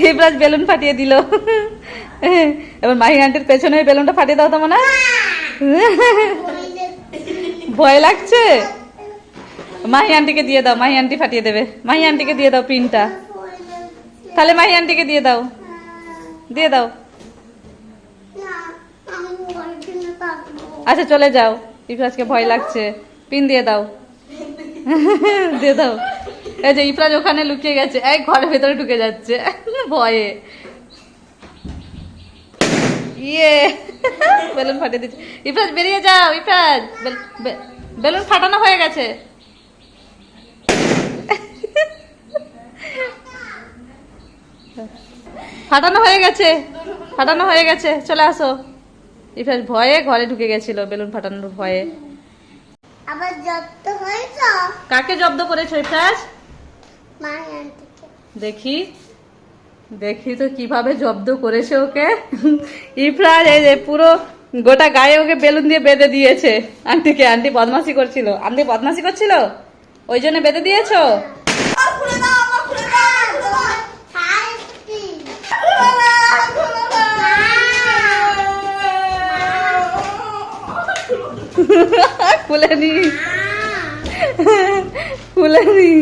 Ifraz balloon ফাটিয়ে দিল। এবার মাহি আন্টির পেছনে ওই বেলুনটা ফাটিয়ে দাও তো মনে হয়। ভয় লাগছে। মাহি আন্টিকে দিয়ে দাও, মাহি আন্টি ফাটিয়ে দেবে। মাহি আন্টিকে দিয়ে দাও পিনটা, তাহলে মাহি আন্টিকে দিয়ে দাও, দিয়ে দাও। আচ্ছা চলে যাও, ইফরাজকে ভয় লাগছে, পিন দিয়ে দাও। দিয়ে দাও। এই যে ইফরাজ ওখানে লুকিয়ে গেছে, এক ঘরের ভেতরে ঢুকে যাচ্ছে ভয়ে। ইয়ে বেলুন ফাটিয়ে দিচ্ছে। ইফরাজ বেরিয়ে যাও, ইফরাজ বেলুন ফাটানো হয়ে গেছে। ফাটানো হয়ে গেছে, ফাটানো হয়ে গেছে, চলে আসো। ইফরাজ ভয়ে ঘরে ঢুকে গেছিল বেলুন ফাটানোর ভয়ে। আবার জব্দ হয়েছে। কাকে জব্দ করেছো ইফরাজ? মাহি আন্টিকে। দেখি দেখি তো কিভাবে জব্দ করেছে ওকে। ইফরাজ এই যে পুরো গোটা গায়ে ওকে বেলুন দিয়ে বেঁধে দিয়েছে আন্টিকে। আন্টি বদমাশি করছিল, আন্টি বদমাশি করছিল, ওই জন্য বেঁধে দিয়েছো। খুলেনি, খুলেনি।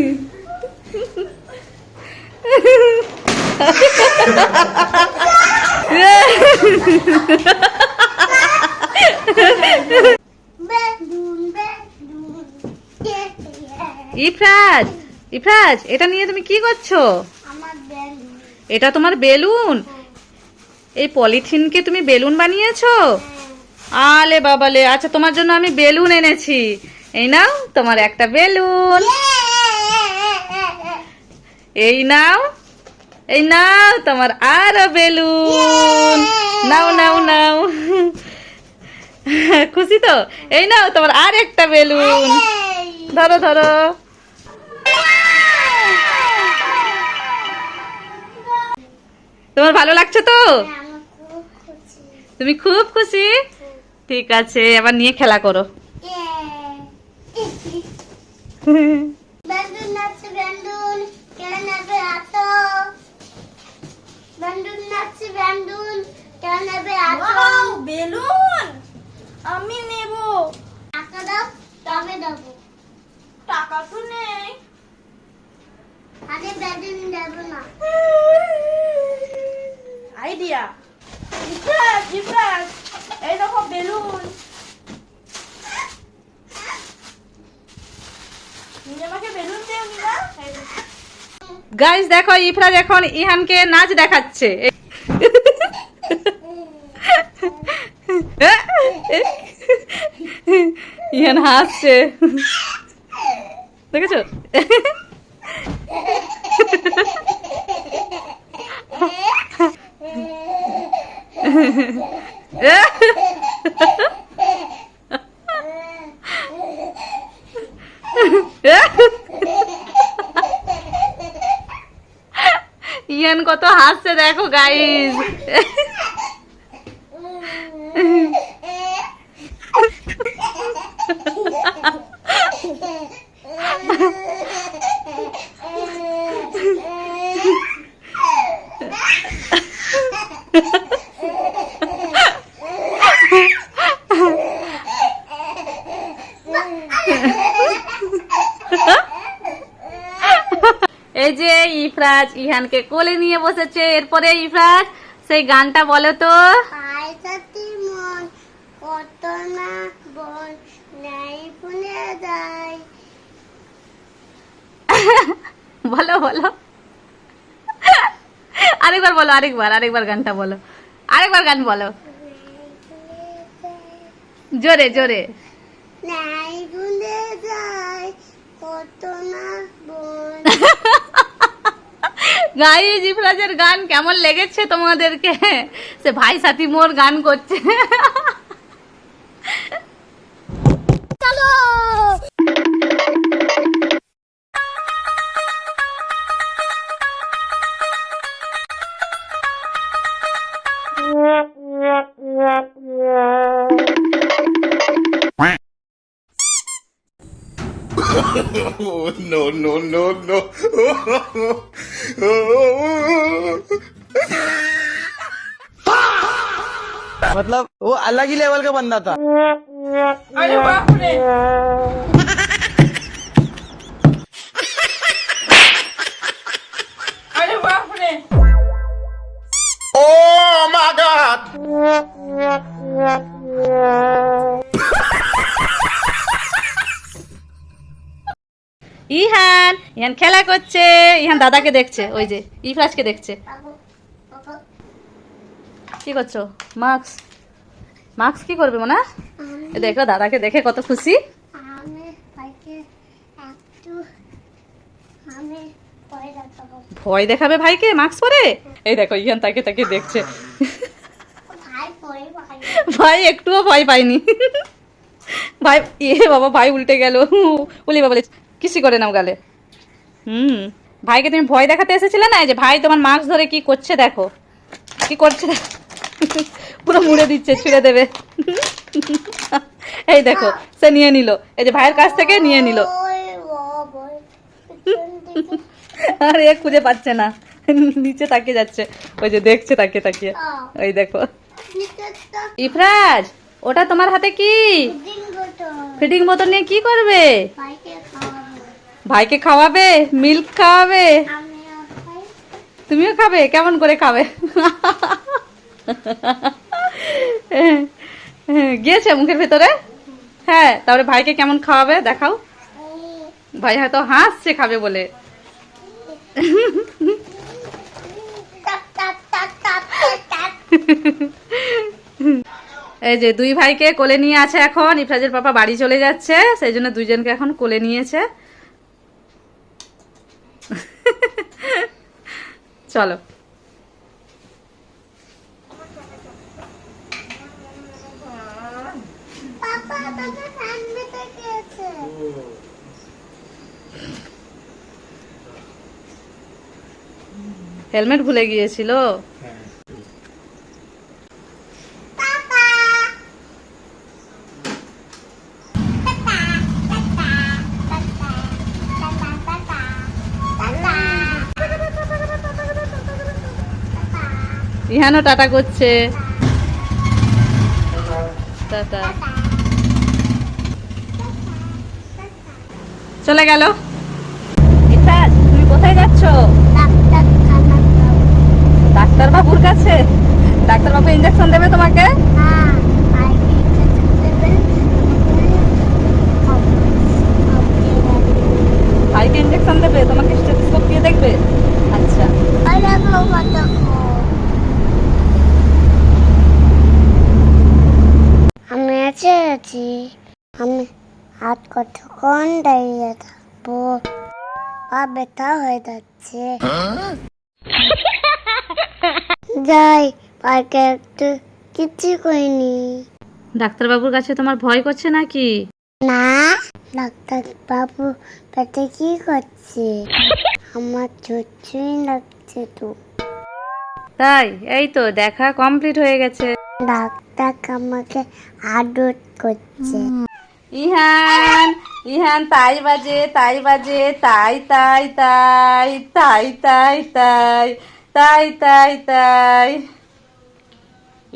ইফরাজ, ইফরাজ এটা নিয়ে তুমি কি করছো? এটা তোমার বেলুন? এই পলিথিনকে তুমি বেলুন বানিয়েছো? আলে বাবালে, আচ্ছা তোমার জন্য আমি বেলুন এনেছি। এই নাও তোমার একটা বেলুন, এই নাও, এই নাও তোমার আরো বেলুন। নাও নাও নাও, খুশি তো? এই নাও তোমার আর একটা বেলুন, ধরো ধরো। তোমার ভালো লাগছে তো? তুমি খুব খুশি? ঠিক আছে, এবার নিয়ে খেলা করো। বেলুন আছে, বেলুন কে নেবে? আসো, বেলুন আছে, বেলুন কে নেবে? আসো। বেলুন আমি নেব। টাকা দাও, তবে দেবো। টাকা তো নেই। আরে বেলুন দেবো না। আইডিয়া। ইফরাজ, ইফরাজ এই দেখো বেলুন। তুমি আমাকে বেলুন দেওনি না? গাইস দেখো, ইফরাজ এখন ইহানকে নাচ দেখাচ্ছে। ইহান হাসছে, দেখেছো? ইয়ান কত হাসছে দেখো গাইস। এই যে ইফরাজ ইহানকে কোলে নিয়ে বসেছে। এরপরে ইফরাজ সেই গানটা বলো তো। মন কত না বল নাই ভুলে যায়। বলো বলো, আরেকবার বলো, আরেকবার, আরেকবার গানটা বলো, আরেকবার গান বলো জোরে জোরে। নাই ভুলে যায় কত না বল। গাইস ইফরাজের গান কেমন লেগেছে তোমাদেরকে? সে ভাই সাথী মোর গান করছে। চলো Oh, no, no, no, no. मतलब वो अलग ही लेवल का बंदा था। अरे बाप रे अरे बाप रे Oh, my God. Ihan Ihan খেলা করছে, ইহান দাদাকে দেখছে, ওই যে ইফরাজকে দেখছে। বাবু বাবু কি করছো? মাস্ক মাস্ক কি করবে মনে? এ দেখো দাদাকে দেখে কত খুশি। আমি ভাইকে একটু আমি ভয় দেখাবো। ভয় দেখাবে ভাইকে মাস্ক পরে? এই দেখো ইহান তাকে তাকে দেখছে। ভাই ভয় পাই। ভাই একটুও ভয় পায়নি। ভাই এ বাবা ভাই উল্টে গেল। বলি বাবা কিসি করে নাও গালে। ভাইকে তুমি ভয় দেখাতে এসেছিলে না? এই যে ভাই তোমার মাস্ক ধরে কি করছে দেখো, কি করছে দেখো। পুরো মুড়ে দিচ্ছে, ছিঁড়ে দেবে। এই দেখো সে নিয়ে নিল, এই যে ভাইয়ের কাছ থেকে নিয়ে নিল। ওই বাবা পিছন দিকে আর এ খুঁজে পাচ্ছে না, নিচে তাকিয়ে যাচ্ছে, ওই যে দেখছে তাকিয়ে তাকিয়ে। ওই দেখো নিচেরটা ইফরাজ, ওটা তোমার হাতে কি? দিন গোটো ফিডিং বোতল নিয়ে কি করবে? ভাইকে খাওয়াবো। ভাইকে খাওয়াবে, মিল্ক খাওয়াবে। আমিও খাই। তুমিও খাবে? কেমন করে খাবে? গিয়েছে মুখের ভেতরে? হ্যাঁ, তারপরে ভাইকে কেমন খাওয়াবে দেখাও। ভাই হয়তো হাসছে খাবে বলে। টাপ টাপ টাপ টাপ টাপ। এই যে দুই ভাইকে কোলে নিয়ে আছে এখন। ইফরাজের পাপা বাড়ি চলে যাচ্ছে, সেই জন্য দুইজনকে এখন কোলে নিয়েছে। চলো পাপা তোকে সামনে থেকে আছে। হেলমেট ভুলে গিয়েছিল। পাপা ইহানও টাটা করছে। টাটা চলে গেল। ইফরাজ তুমি কোথায় যাচ্ছ? ডাক্তার বাবুর কাছে? ডাক্তার বাবু ইঞ্জেকশন দেবে তোমাকে? ভাইকে ইঞ্জেকশন দেবে, তোমাকে স্টেথোস্কোপ দিয়ে দেখবে? আচ্ছা আমি আছি আমি হাত কতক্ষণ দাঁড়িয়ে থাকবো, পা ব্যথা হয়ে যাচ্ছে। যাই পার্কে একটু কিছু করিনি। ডাক্তার বাবুর কাছে তোমার ভয় করছে নাকি? না, ডাক্তার বাবু পেটে কি করছে? আমার চুচুই লাগছে তো। তাই? এই তো দেখা কমপ্লিট হয়ে গেছে। ডাক্তার আমাকে আদর করছে। ইহান ইহান তাই বাজে তাই বাজে, তাই তাই তাই তাই তাই তাই তাই তাই তাই।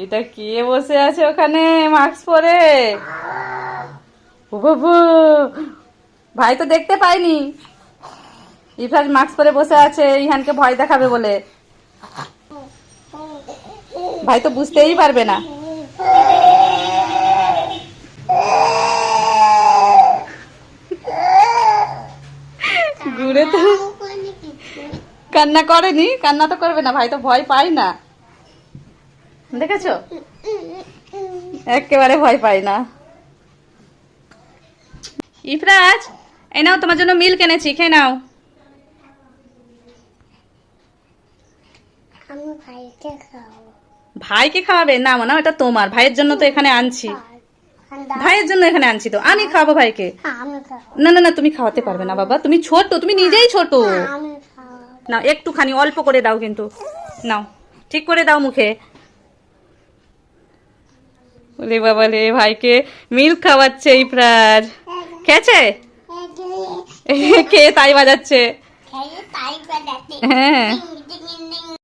এটা কে বসে আছে ওখানে মাস্ক পরে? ও বাবু, ভাই তো দেখতে পাইনি। ইফরাজ মাস্ক পরে বসে আছে ইহানকে ভয় দেখাবে বলে। ভাই তো বুঝতেই পারবে না। ঘুরে তো কান্না করেনি, কান্না তো করবে না, ভাই তো ভয় পায় না। দেখেছো, একেবারে ভয় পায় না। ইফরাজ, এই নাও তোমার জন্য মিল্ক এনেছি, খেয়ে নাও। আমি ভাইকে খাওয়াবো। ভাইকে খাওয়াবে? না মনে এটা তোমার, ভাইয়ের জন্য তো এখানে আনছি। ভাইয়ের জন্য এখানে আনছি তো, আমি খাবো ভাইকে। আমি খাবো। না না না, তুমি খাওয়াতে পারবে না বাবা, তুমি ছোট, তুমি নিজেই ছোট। আমি খাওয়াবো। না একটুখানি অল্প করে দাও কিন্তু, নাও ঠিক করে দাও মুখে। বলে বাবা রে, ভাইকে মিল্ক খাওয়াচ্ছে ইফরাজ। খেয়েছে? কে তাই বাজাচ্ছে? খেয়ে তাই বাজাতে হ্যাঁ